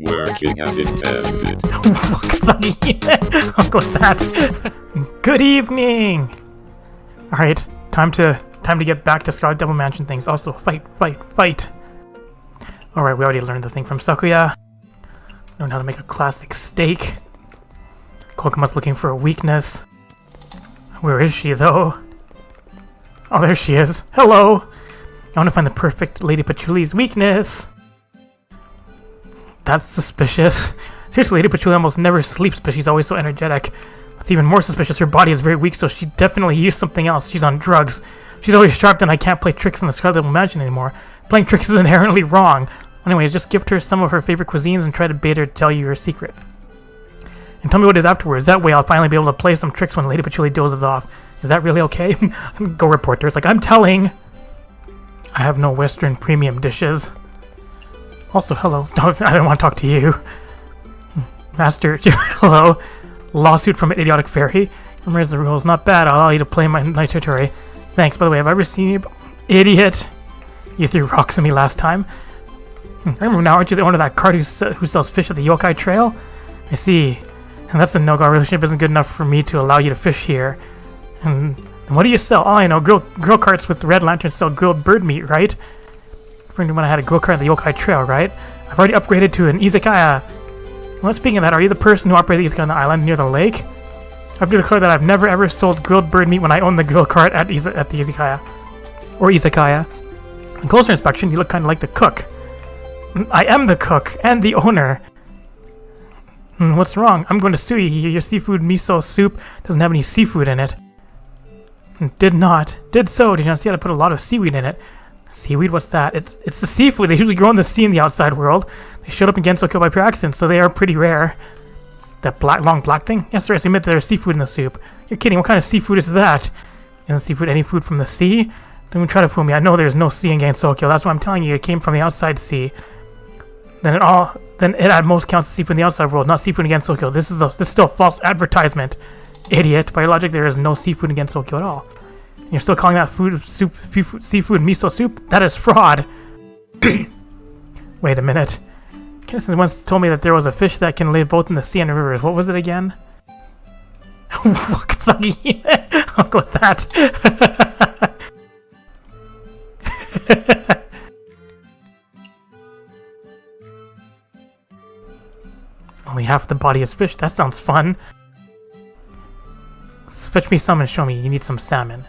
Working as intended. I'll go with that. Good evening! Alright, time to get back to Scarlet Devil Mansion things. Also, fight. Alright, we already learned the thing from Sakuya. Learned how to make a classic steak. Kokoma's looking for a weakness. Where is she, though? Oh, there she is. Hello! I want to find the perfect Lady Patchouli's weakness. That's suspicious. Seriously, Lady Patchouli almost never sleeps, but she's always so energetic. That's even more suspicious. Her body is very weak, so she definitely used something else. She's on drugs. She's always sharp, then I can't play tricks in the Scarlet Devil Mansion anymore. Playing tricks is inherently wrong. Anyways, just gift her some of her favorite cuisines and try to bait her to tell you her secret. And tell me what it is afterwards. That way I'll finally be able to play some tricks when Lady Patchouli dozes off. Is that really okay? Go report her. It's like, I'm telling! I have no Western premium dishes. Also, hello. I don't want to talk to you. Master, hello. Lawsuit from an idiotic fairy. Remember the rules. Not bad. I'll allow you to play my territory. Thanks. By the way, have I ever seen you? Idiot. You threw rocks at me last time. I remember now, aren't you the owner of that cart who sells fish at the Yokai Trail? I see. And that's a no-go. Our relationship isn't good enough for me to allow you to fish here. And what do you sell? Oh, I know. Grill carts with red lanterns sell grilled bird meat, right? Referring to when I had a grill cart at the Yokai Trail, right? I've already upgraded to an Izakaya. Well, speaking of that, are you the person who operated the Izakaya on the island near the lake? I've declared that I've never ever sold grilled bird meat when I owned the grill cart at the Izakaya. Or Izakaya. On closer inspection, you look kind of like the cook. I am the cook and the owner. What's wrong? I'm going to sue you. Your seafood miso soup doesn't have any seafood in it. Did not. Did so. Did you not see how to put a lot of seaweed in it? Seaweed? What's that? It's the seafood. They usually grow in the sea in the outside world. They showed up in Gensokyo by pure accident, so they are pretty rare. That long black thing? Yes, sir. I admit that there's seafood in the soup. You're kidding. What kind of seafood is that? Isn't seafood any food from the sea? Don't even try to fool me. I know there's no sea in Gensokyo. That's why I'm telling you. It came from the outside sea. Then it at most counts as seafood in the outside world, not seafood in Gensokyo. This is still a false advertisement. Idiot. By your logic, there is no seafood in Gensokyo at all. And you're still calling that seafood miso soup? That is fraud. Wait a minute. Kennison once told me that there was a fish that can live both in the sea and the rivers. What was it again? Wakasagi. I'll go with that. Only half the body is fish. That sounds fun. Fetch me some and show me. You need some salmon.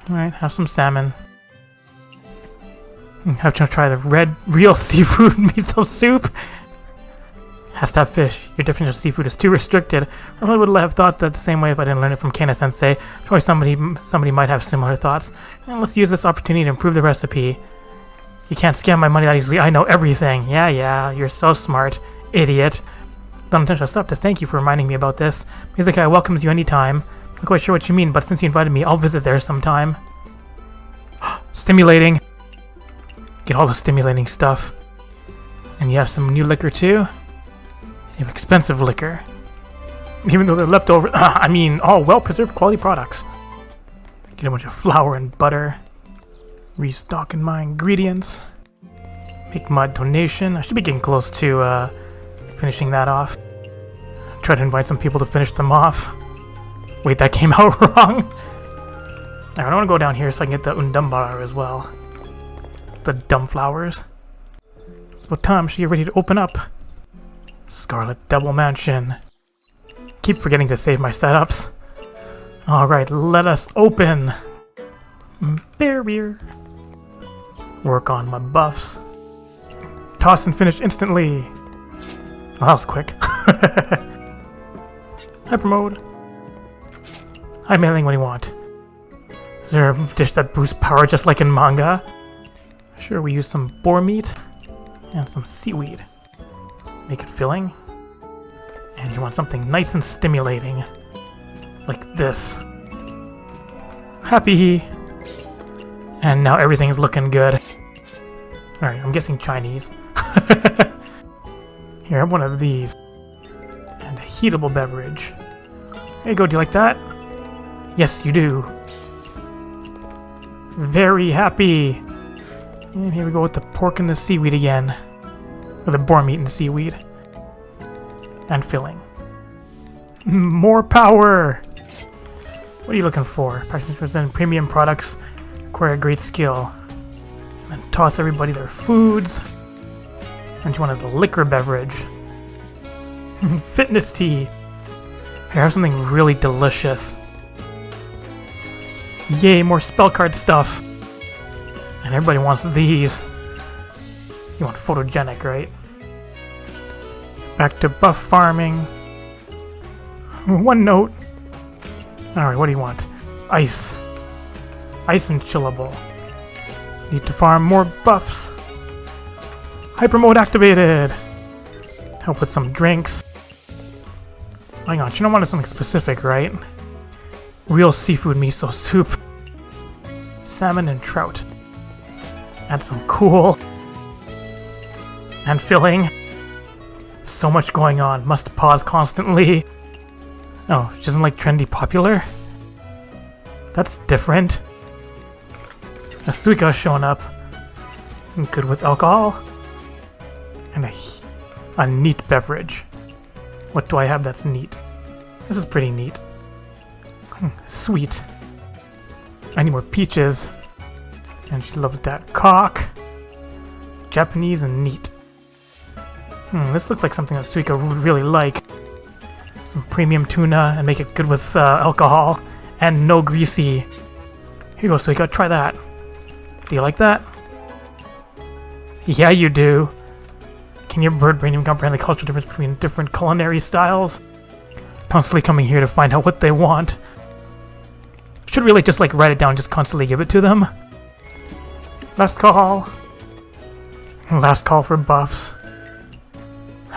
Alright, have some salmon. Have to try the real seafood miso soup. Has to have fish. Your definition of seafood is too restricted. I really would have thought that the same way if I didn't learn it from Kana Sensei. Probably somebody might have similar thoughts. And let's use this opportunity to improve the recipe. You can't scam my money that easily. I know everything. Yeah, you're so smart. Idiot. Don't intentional stuff to thank you for reminding me about this. Izakaya welcomes you anytime. I'm not quite sure what you mean, but since you invited me, I'll visit there sometime. Stimulating. Get all the stimulating stuff. And you have some new liquor too? You have expensive liquor. Even though they're leftover, all well-preserved quality products. Get a bunch of flour and butter. Restocking my ingredients. Make my donation. I should be getting close to, finishing that off. Try to invite some people to finish them off. Wait, that came out wrong. I want to go down here so I can get the undambara as well. The dumb flowers. It's about time she get ready to open up. Scarlet Devil Mansion. Keep forgetting to save my setups. Alright, let us open. Barrier. Work on my buffs. Toss and finish instantly. Oh, that was quick. Hyper mode. Hi, mailing. What do you want? Is there a dish that boosts power just like in manga? Sure, we use some boar meat and some seaweed. Make it filling. And you want something nice and stimulating. Like this. Happy. And now everything's looking good. Alright, I'm guessing Chinese. Here, have one of these. And a heatable beverage. There you go, do you like that? Yes, you do. Very happy. And here we go with the pork and the seaweed again. with the boar meat and seaweed. And filling. More power! What are you looking for? Practitioners and premium products require a great skill. And then toss everybody their foods. And you wanted the liquor beverage. Fitness tea. I have something really delicious. Yay, more spell card stuff. And everybody wants these. You want photogenic, right? Back to buff farming. One note. Alright, what do you want? Ice. Ice and chillable. Need to farm more buffs. Hyper mode activated. Help with some drinks. Hang on, you don't want something specific, right? Real seafood miso soup. Salmon and trout. Add some cool. And filling. So much going on. Must pause constantly. Oh, she doesn't like trendy popular? That's different. A Suika's showing up. Good with alcohol. And a neat beverage. What do I have that's neat? This is pretty neat. Sweet. I need more peaches. And she loves that cock. Japanese and neat. This looks like something that Suika would really like. Some premium tuna and make it good with alcohol. And no greasy. Here you go, Suika, try that. Do you like that? Yeah, you do. Can your bird brain even comprehend the cultural difference between different culinary styles? Constantly coming here to find out what they want. Should really just like write it down, just constantly give it to them. Last call. Last call for buffs.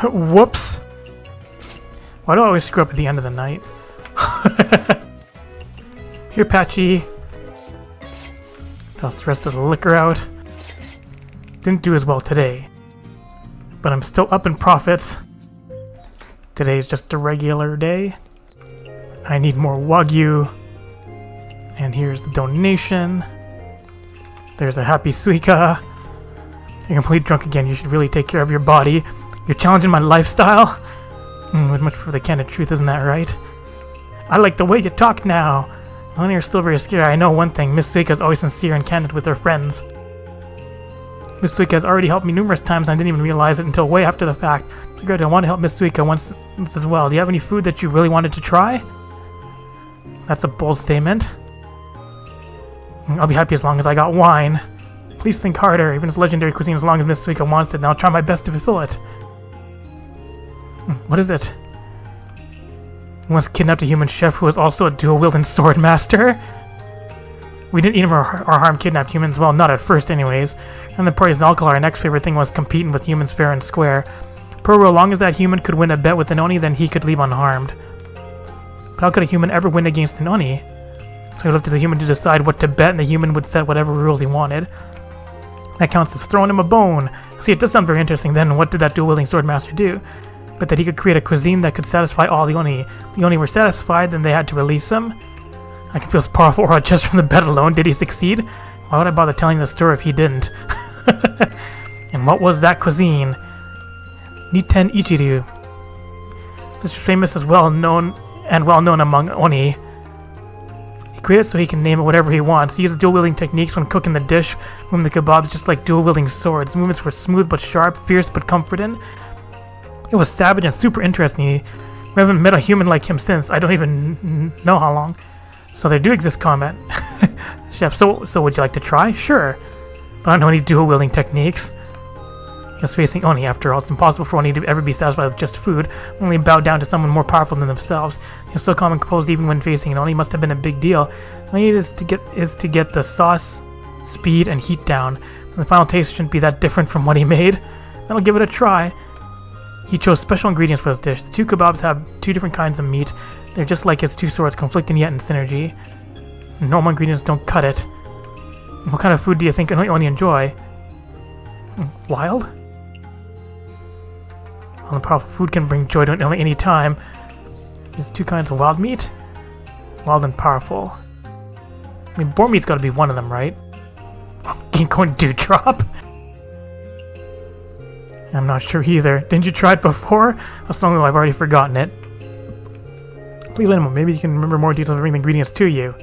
Whoops. Why do I always screw up at the end of the night? Here, Patchy. Toss the rest of the liquor out. Didn't do as well today. But I'm still up in profits. Today's just a regular day. I need more Wagyu. And here's the donation. There's a happy Suika. You're complete drunk again. You should really take care of your body. You're challenging my lifestyle. Would much prefer the candid truth, isn't that right? I like the way you talk now. When you're still very scary, I know one thing. Miss Suika is always sincere and candid with her friends. Miss Suika has already helped me numerous times and I didn't even realize it until way after the fact. Good, I want to help Miss Suika once as well. Do you have any food that you really wanted to try? That's a bold statement. I'll be happy as long as I got wine. Please think harder. Even as legendary cuisine, as long as Miss Suika wants it, and I'll try my best to fulfill it. What is it? We once kidnapped a human chef who was also a dual-wielding sword master. We didn't eat him or harm kidnapped humans. Well, not at first anyways. And the poison alcohol, our next favorite thing was competing with humans fair and square. Per rule, as long as that human could win a bet with an Oni, then he could leave unharmed. But how could a human ever win against an Oni? So it was up to the human to decide what to bet, and the human would set whatever rules he wanted. That counts as throwing him a bone. See, it does sound very interesting. Then what did that dual-wielding sword master do? But that he could create a cuisine that could satisfy all the Oni. The Oni were satisfied, then they had to release him. I can feel his powerful aura just from the bet alone. Did he succeed? Why would I bother telling the story if he didn't? And what was that cuisine? Niten Ichiru. Such famous as well-known among Oni. He created so he can name it whatever he wants. He used dual-wielding techniques when cooking the dish, moving the kebabs just like dual-wielding swords. Movements were smooth but sharp, fierce but comforting. It was savage and super interesting. We haven't met a human like him since. I don't even know how long. So there do exist combat. Chef, so would you like to try? Sure. But I don't know any dual-wielding techniques. He was facing Oni, after all. It's impossible for Oni to ever be satisfied with just food, only bow down to someone more powerful than themselves. He was so calm and composed even when facing an Oni. Must have been a big deal. All you need is to get the sauce, speed, and heat down. And the final taste shouldn't be that different from what he made. Then I'll give it a try. He chose special ingredients for his dish. The two kebabs have two different kinds of meat. They're just like his two swords, conflicting yet in synergy. Normal ingredients don't cut it. What kind of food do you think Oni enjoy? Wild? Well, the powerful food can bring joy to Oni any time. There's two kinds of wild meat. Wild and powerful. I mean, boar meat's gotta be one of them, right? Ginkgo and Dewdrop. I'm not sure either. Didn't you try it before? That's so long I've already forgotten it. Please wait a moment. Maybe you can remember more details of bringing the ingredients to you.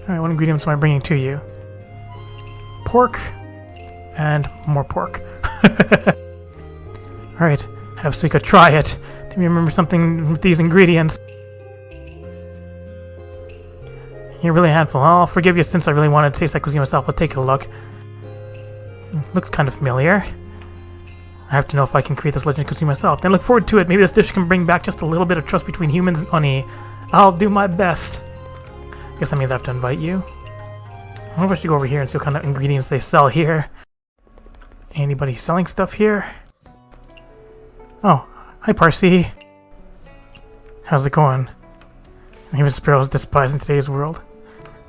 Alright, what ingredients am I bringing to you? Pork. And more pork. Alright, have Suika try it. Do you remember something with these ingredients? You're really a handful. I'll forgive you since I really wanted to taste that cuisine myself. I'll take a look. Looks kind of familiar. I have to know if I can create this legendary cuisine myself. Then look forward to it. Maybe this dish can bring back just a little bit of trust between humans and Oni. I'll do my best. Guess that means I have to invite you. I wonder if I should go over here and see what kind of ingredients they sell here. Anybody selling stuff here? Oh, hi Parsi. How's it going? Even sparrows despised in today's world.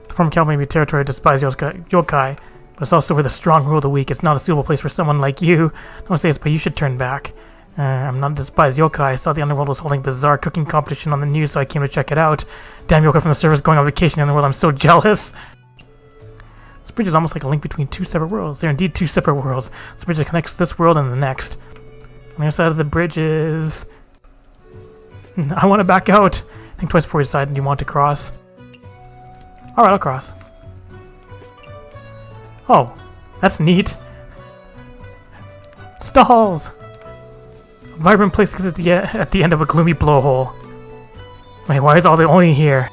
The former capital may be territory despised yokai, but it's also where the strong rule the weak. It's not a suitable place for someone like you. I don't want to say this, but you should turn back. I'm not despised yokai. I saw the underworld was holding a bizarre cooking competition on the news, so I came to check it out. Damn yokai from the surface going on vacation in the underworld. I'm so jealous. This bridge is almost like a link between two separate worlds. They're indeed two separate worlds. This bridge that connects this world and the next. On the other side of the bridge is... I want to back out. Think twice before you decide you want to cross. Alright, I'll cross. Oh, that's neat. Stalls! A vibrant place is at the end of a gloomy blowhole. Wait, why is all the Oni here?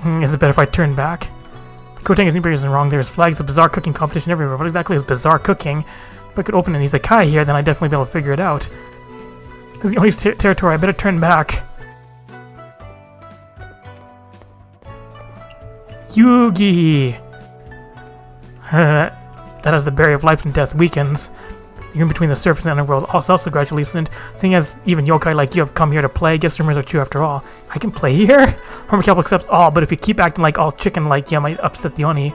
Is it better if I turn back? Kotang isn't wrong. There's flags of bizarre cooking competition everywhere. What exactly is bizarre cooking? If I could open an Izakaya here, then I'd definitely be able to figure it out. This is the only territory. I better turn back. Yugi! That as the barrier of life and death weakens, the room between the surface and underworld also gradually loosened. Seeing as even yokai like you have come here to play, I guess rumors are true after all. I can play here? Former capital accepts all, but if you keep acting like all chicken like you, I might upset the Oni.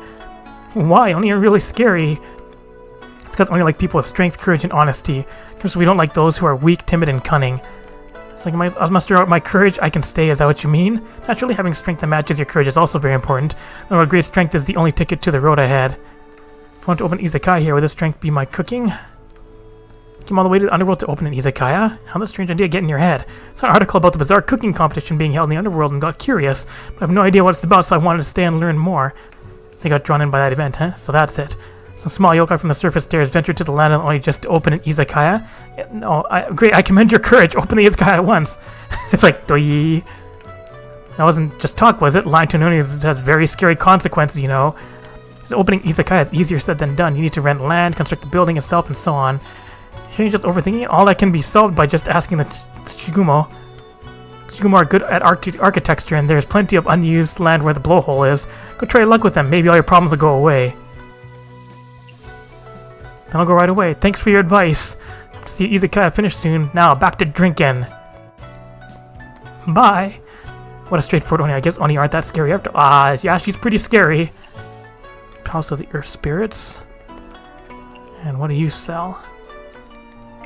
Why? Oni are really scary. It's because Oni like people with strength, courage, and honesty. Because we don't like those who are weak, timid, and cunning. So I'll muster out my courage, I can stay, is that what you mean? Naturally, having strength that matches your courage is also very important. Though great strength is the only ticket to the road ahead. If I want to open Izakaya here, will this strength be my cooking? Came all the way to the underworld to open an Izakaya? How does strange idea get in your head? I saw an article about the bizarre cooking competition being held in the underworld and got curious, but I have no idea what it's about, so I wanted to stay and learn more. So you got drawn in by that event, huh? So that's it. Some small yokai from the surface stairs ventured to the land only just to open an Izakaya? No, great, I commend your courage. Open the Izakaya at once. It's like, doi. That wasn't just talk, was it? Lying to an Oni has very scary consequences, you know. Just opening Izakaya is easier said than done. You need to rent land, construct the building itself, and so on. You're just overthinking it. All that can be solved by just asking the Shigumo. Shigumo are good at architecture, and there's plenty of unused land where the blowhole is. Go try your luck with them. Maybe all your problems will go away. Then I'll go right away. Thanks for your advice. See Izakaya finish soon. Now, back to drinking. Bye. What a straightforward Oni. I guess Oni aren't that scary after. Yeah, she's pretty scary. House of the Earth Spirits. And what do you sell?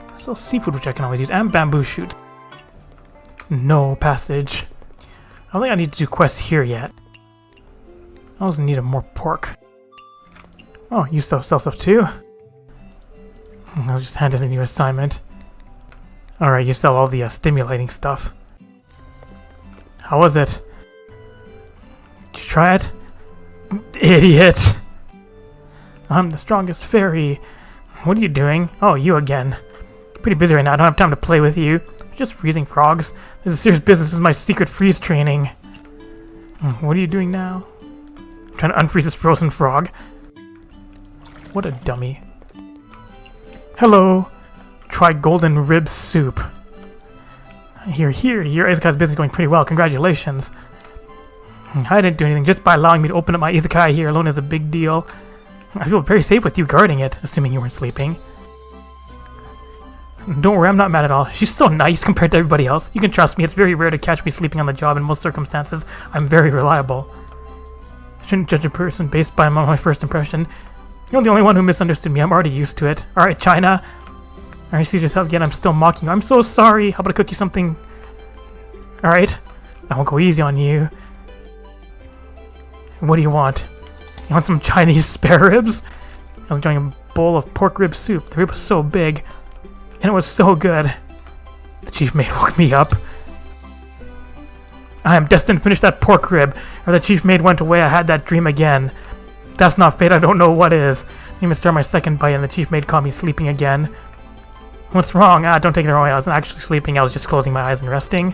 I sell seafood, which I can always use, and bamboo shoots. No passage. I don't think I need to do quests here yet. I also need more pork. Oh, you sell stuff too? I'll just hand in a new assignment. Alright, you sell all the stimulating stuff. How was it? Did you try it? Idiot! I'm the strongest fairy. What are you doing? Oh, you again. Pretty busy right now. I don't have time to play with you. You're just freezing frogs. This is serious business. This is my secret freeze training. What are you doing now? I'm trying to unfreeze this frozen frog. What a dummy. Hello. Try golden rib soup. Here. Your Izakaya's business is going pretty well. Congratulations. I didn't do anything. Just by allowing me to open up my Izakaya here alone is a big deal. I feel very safe with you guarding it, assuming you weren't sleeping. Don't worry, I'm not mad at all. She's so nice compared to everybody else. You can trust me. It's very rare to catch me sleeping on the job in most circumstances. I'm very reliable. I shouldn't judge a person based by my first impression. You're the only one who misunderstood me. I'm already used to it. Alright, China. Alright, see yourself again. I'm still mocking you. I'm so sorry. How about I cook you something? Alright. I won't go easy on you. What do you want? You want some Chinese spare ribs? I was enjoying bowl of pork rib soup. The rib was so big, and it was so good. The chief maid woke me up. I am destined to finish that pork rib. Or the chief maid went away, I had that dream again. If that's not fate, I don't know what is. I even start my second bite, and the chief maid caught me sleeping again. What's wrong? Don't take it the wrong way. I wasn't actually sleeping. I was just closing my eyes and resting.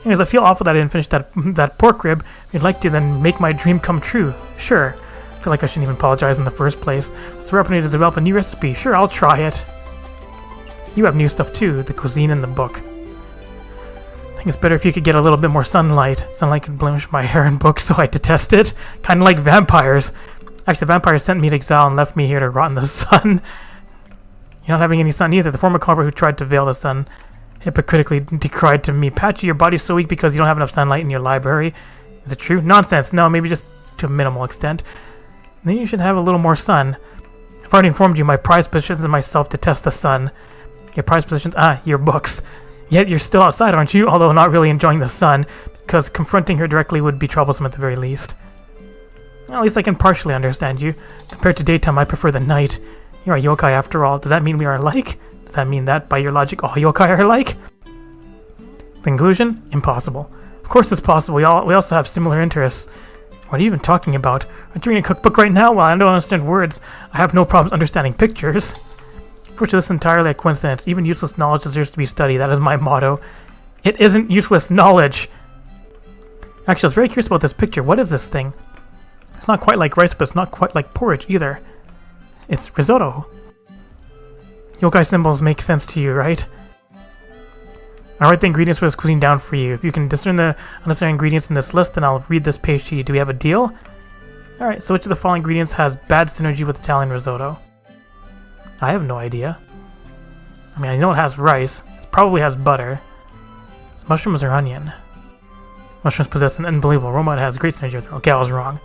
Anyways, I feel awful that I didn't finish that pork rib. If you'd like to, then make my dream come true. Sure. I feel like I shouldn't even apologize in the first place. It's an opportunity to develop a new recipe. Sure, I'll try it. You have new stuff too, the cuisine and the book. I think it's better if you could get a little bit more sunlight. Sunlight can blemish my hair and books, so I detest it. Kind of like vampires. Actually, the vampires sent me to exile and left me here to rot in the sun. You're not having any sun either. The former culprit who tried to veil the sun hypocritically decried to me, Patchy, your body's so weak because you don't have enough sunlight in your library. Is it true? Nonsense. No, maybe just to a minimal extent. Then you should have a little more sun. I've already informed you, my prized possessions and myself detest the sun. Your prized possessions? Your books. Yet you're still outside, aren't you? Although not really enjoying the sun, because confronting her directly would be troublesome at the very least. Well, at least I can partially understand you. Compared to daytime, I prefer the night. You're a yokai after all. Does that mean we are alike? Does that mean that, by your logic, all yokai are alike? The conclusion? Impossible. Of course it's possible. We also have similar interests. What are you even talking about? Aren't you reading a cookbook right now? Well, I don't understand words. I have no problems understanding pictures. Fortunately, this is entirely a coincidence. Even useless knowledge deserves to be studied. That is my motto. It isn't useless knowledge. Actually, I was very curious about this picture. What is this thing? It's not quite like rice, but it's not quite like porridge either. It's risotto. Yokai symbols make sense to you, right? I'll write the ingredients for this cuisine down for you. If you can discern the unnecessary ingredients in this list, then I'll read this page to you. Do we have a deal? Alright, so which of the following ingredients has bad synergy with Italian risotto? I have no idea. I mean, I know it has rice. It probably has butter. It's mushrooms or onion. Mushrooms possess an unbelievable aroma. It has great synergy with it. Okay, I was wrong.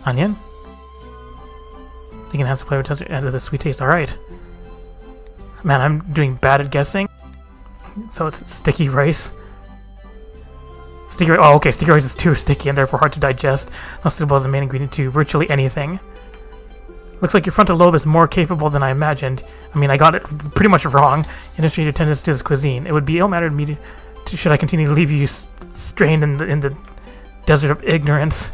Onion? You can enhance the flavor texture and the sweet taste. Alright. Man, I'm doing bad at guessing. So it's sticky rice. Sticky rice. Oh, okay. Sticky rice is too sticky and therefore hard to digest. It's not suitable as a main ingredient to virtually anything. Looks like your frontal lobe is more capable than I imagined. I mean, I got it pretty much wrong. Industry attendance to this cuisine. It would be ill-mannered of me to should I continue to leave you strained in the desert of ignorance.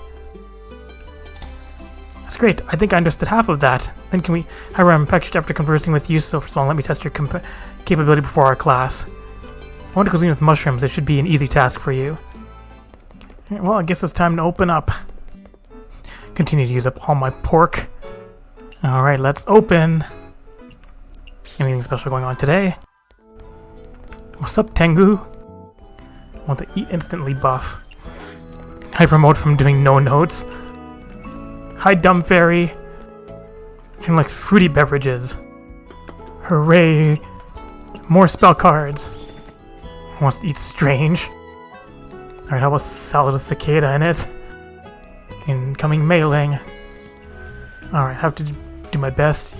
That's great. I think I understood half of that. Then can we have our infection after conversing with you so long? Let me test your capability before our class. I want to cuisine with mushrooms. It should be an easy task for you. Well, I guess it's time to open up. Continue to use up all my pork. Alright, let's open. Anything special going on today? What's up, Tengu? I want to eat instantly buff. Hyper mode from doing no notes. Hi, Dumb Fairy. She likes fruity beverages. Hooray! More spell cards. Wants to eat strange. Alright, how about salad with cicada in it? Incoming mailing. Alright, have to do my best.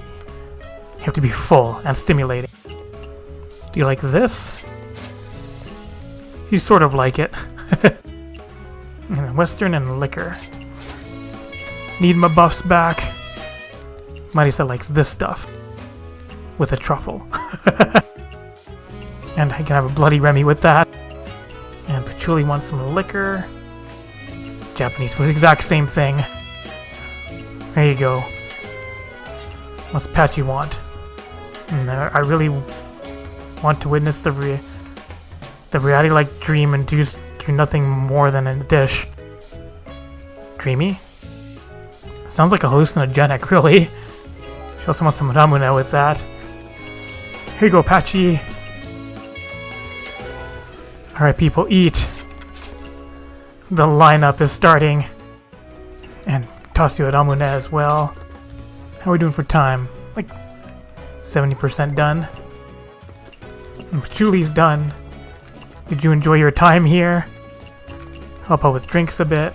You have to be full and stimulating. Do you like this? You sort of like it. And Western and liquor. Need my buffs back. Marisa likes this stuff. With a truffle. And I can have a Bloody Remy with that. And Patchouli wants some liquor. Japanese food, exact same thing. There you go. What's Patchy want? I really want to witness the reality-like dream induced through nothing more than a dish. Dreamy? Sounds like a hallucinogenic, really. She also wants some ramune with that. Here you go, Patchy. Alright, people, eat. The lineup is starting. And toss you a ramune as well. How are we doing for time? Like 70% done. And Patchouli's done. Did you enjoy your time here? Help out with drinks a bit.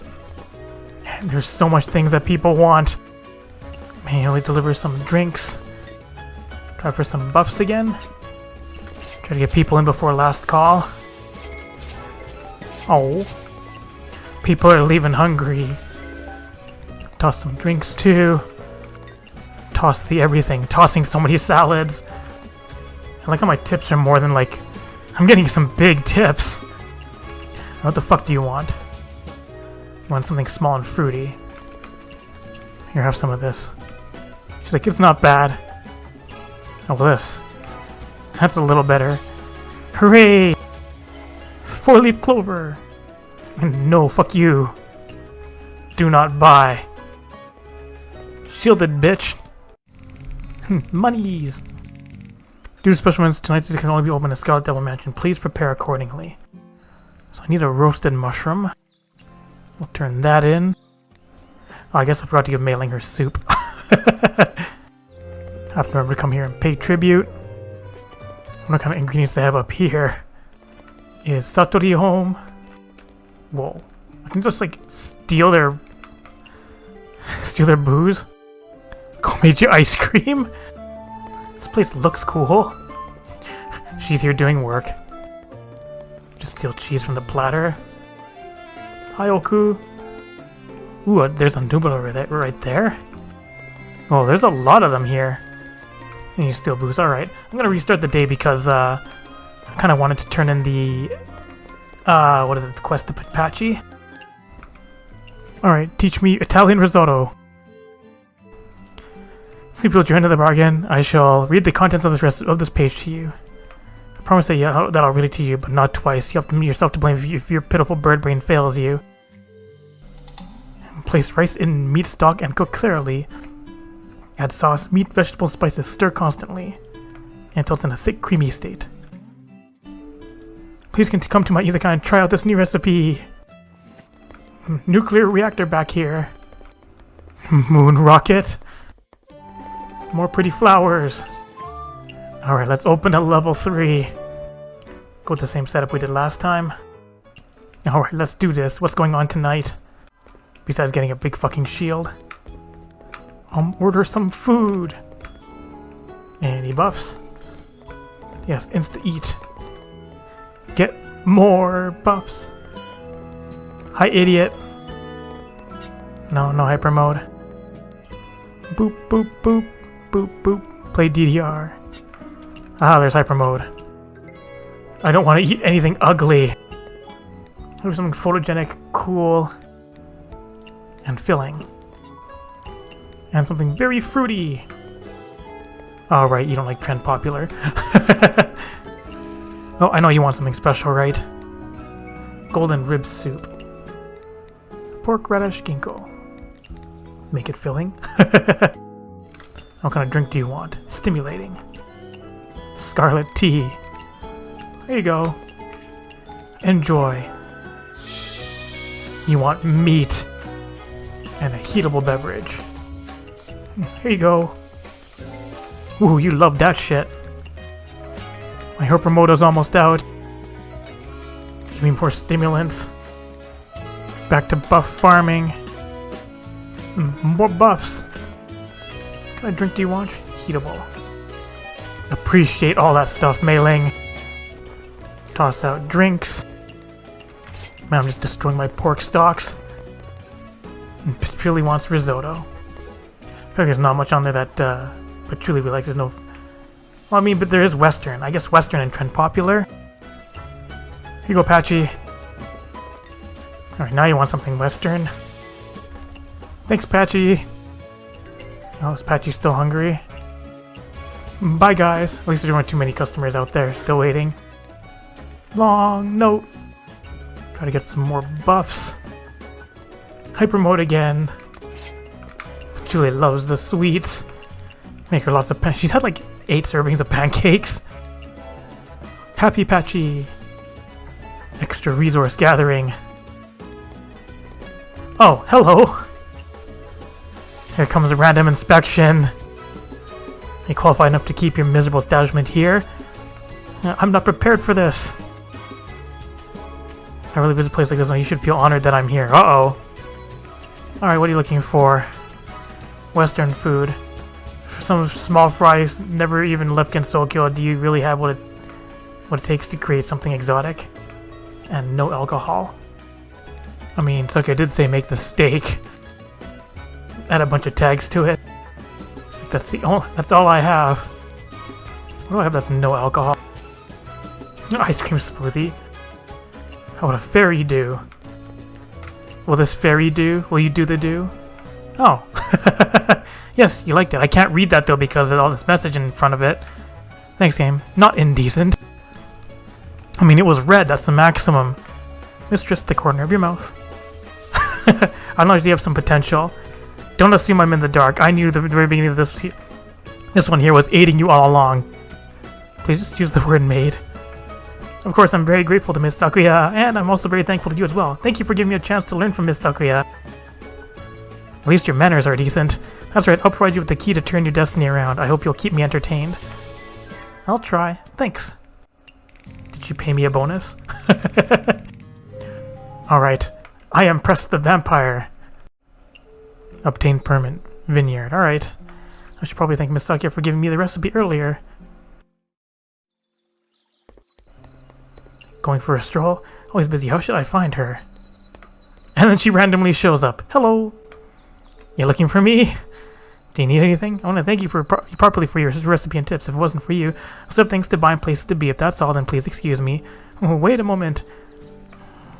And there's so much things that people want. Manually deliver some drinks. Try for some buffs again. Try to get people in before last call. Oh. People are leaving hungry. Toss some drinks too. Toss the everything. Tossing so many salads. I like how my tips are more than like... I'm getting some big tips. What the fuck do you want? You want something small and fruity. Here, have some of this. She's like, it's not bad. Oh, this. That's a little better. Hooray! 4-leaf clover! No, fuck you. Do not buy. Shielded, bitch. Monies! Due to special events, tonight's can only be opened at Scarlet Devil Mansion. Please prepare accordingly. So I need a roasted mushroom. We'll turn that in. Oh, I guess I forgot to give Mei Ling her soup. I have to remember to come here and pay tribute. What kind of ingredients they have up here is Satori home. Whoa. I can just like steal their booze. Komeiji ice cream. This place looks cool. She's here doing work. Just steal cheese from the platter. Hi, Oku. Ooh, there's a noodle over there, right there. Oh, there's a lot of them here. And you steal booze. Alright. I'm gonna restart the day because I kind of wanted to turn in the... what is it? The quest to Patchy. Alright, teach me Italian risotto. Sleep will join to the bargain. I shall read the contents of this page to you. I promise that I'll read it to you, but not twice. You have to yourself to blame if your pitiful bird brain fails you. Place rice in meat stock and cook thoroughly. Add sauce, meat, vegetables, spices. Stir constantly until it's in a thick, creamy state. Please come to my Izakaya and try out this new recipe. Nuclear reactor back here. Moon rocket. More pretty flowers. Alright, let's open at level 3. Go with the same setup we did last time. Alright, let's do this. What's going on tonight? Besides getting a big fucking shield. Order some food. Any buffs? Yes, insta-eat. Get more buffs. Hi, idiot. No hyper mode. Boop, boop, boop. Boop, boop. Play DDR. Ah, there's hyper mode. I don't want to eat anything ugly. There's something photogenic, cool, and filling. And something very fruity. Oh, right, you don't like trend popular. Oh, I know you want something special, right? Golden rib soup. Pork radish ginkgo. Make it filling. What kind of drink do you want? Stimulating. Scarlet tea. There you go. Enjoy. You want meat and a heatable beverage. Here you go. Ooh, you love that shit. My Herpromoto's almost out. Give me more stimulants. Back to buff farming. More buffs. What kind of drink do you want? Heatable. Appreciate all that stuff, Mei Ling. Toss out drinks. Man, I'm just destroying my pork stocks. And Patchouli wants risotto. I feel like there's not much on there that Patchouli really likes. There's no... Well, I mean, but there is Western. I guess Western and trend popular. Here you go, Patchy. Alright, now you want something Western. Thanks, Patchy. Oh, is Patchy still hungry? Bye, guys. At least there weren't too many customers out there still waiting. Long note. Try to get some more buffs. Hyper mode again. Julie loves the sweets. Make her lots of She's had like 8 servings of pancakes. Happy Patchy. Extra resource gathering. Oh, hello. Here comes a random inspection. Are you qualified enough to keep your miserable establishment here? I'm not prepared for this. I really visit a place like this one. You should feel honored that I'm here. Uh-oh. Alright, what are you looking for? Western food. For some small fry, never even Lipkin Soul-Kill, do you really have what it takes to create something exotic? And no alcohol? I mean, Suki did say make the steak. add a bunch of tags to it. That's all I have. What do I have that's no alcohol? Ice cream smoothie. How would a fairy do? Will this fairy do? Will you do the do? Oh. Yes, you liked it. I can't read that though because of all this message in front of it. Thanks, game. Not indecent. I mean, it was red. That's the maximum. Mistress, the corner of your mouth. I don't know if you have some potential. Don't assume I'm in the dark. I knew the very beginning of this one here was aiding you all along. Please just use the word maid. Of course, I'm very grateful to Miss Sakuya, and I'm also very thankful to you as well. Thank you for giving me a chance to learn from Miss Sakuya. At least your manners are decent. That's right, I'll provide you with the key to turn your destiny around. I hope you'll keep me entertained. I'll try. Thanks. Did you pay me a bonus? Alright. I am Press the Vampire. Obtain permit. Vineyard. Alright. I should probably thank Miss Sakuya for giving me the recipe earlier. Going for a stroll? Always busy. How should I find her? And then she randomly shows up. Hello. You're looking for me? Do you need anything? I want to thank you properly for your recipe and tips. If it wasn't for you, I'll have things to buy and places to be. If that's all, then please excuse me. Oh, wait a moment.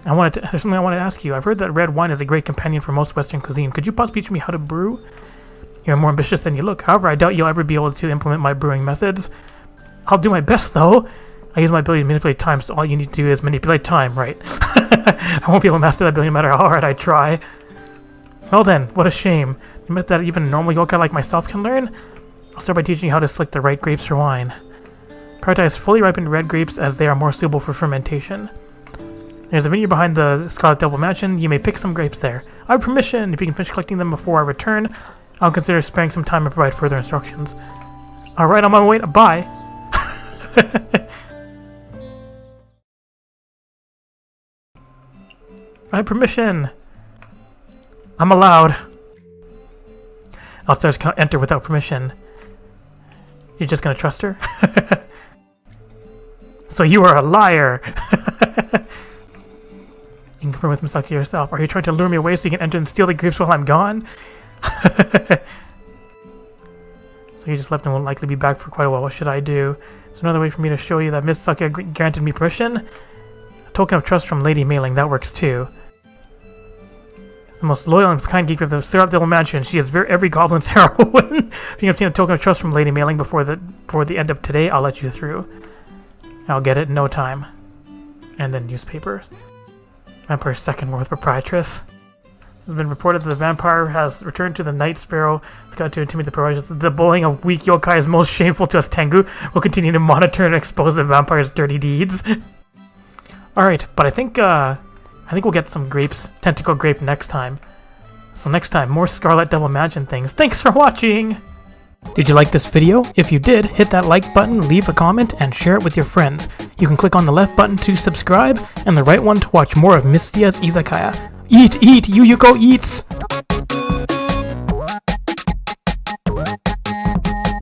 There's something I want to ask you. I've heard that red wine is a great companion for most Western cuisine. Could you possibly teach me how to brew? You're more ambitious than you look. However, I doubt you'll ever be able to implement my brewing methods. I'll do my best, though. I use my ability to manipulate time, so all you need to do is manipulate time, right? I won't be able to master that ability no matter how hard I try. Well then, what a shame. You meant that even a normal yokai like myself can learn? I'll start by teaching you how to select the right grapes for wine. Prioritize fully ripened red grapes as they are more suitable for fermentation. There's a vineyard behind the Scarlet Devil Mansion. You may pick some grapes there. I have permission. If you can finish collecting them before I return, I'll consider sparing some time and provide further instructions. Alright, on my way. Bye. I have permission. I'm allowed. Outsiders cannot enter without permission. You're just gonna trust her? So you are a liar! You can confirm with Misaki yourself. Are you trying to lure me away so you can enter and steal the grapes while I'm gone? So you just left and won't likely be back for quite a while. What should I do? It's another way for me to show you that Miss Sakuya granted me permission. A token of trust from Lady Mailing, that works too. It's the most loyal and kind geek of the Scarlet Devil Mansion. She is every goblin's heroine. If you can obtain a token of trust from Lady Mailing before the end of today, I'll let you through. I'll get it in no time. And then newspaper. Vampire's second worth proprietress. It has been reported that the vampire has returned to the Night Sparrow. It's got to intimidate the proprietors. The bullying of weak yokai is most shameful to us Tengu. We'll continue to monitor and expose the vampire's dirty deeds. Alright, but I think we'll get some grapes, tentacle grape next time. So next time, more Scarlet Devil Mansion things. Thanks for watching! Did you like this video? If you did, hit that like button, leave a comment, and share it with your friends. You can click on the left button to subscribe, and the right one to watch more of Mystias Izakaya. Eat! Yuyuko eats!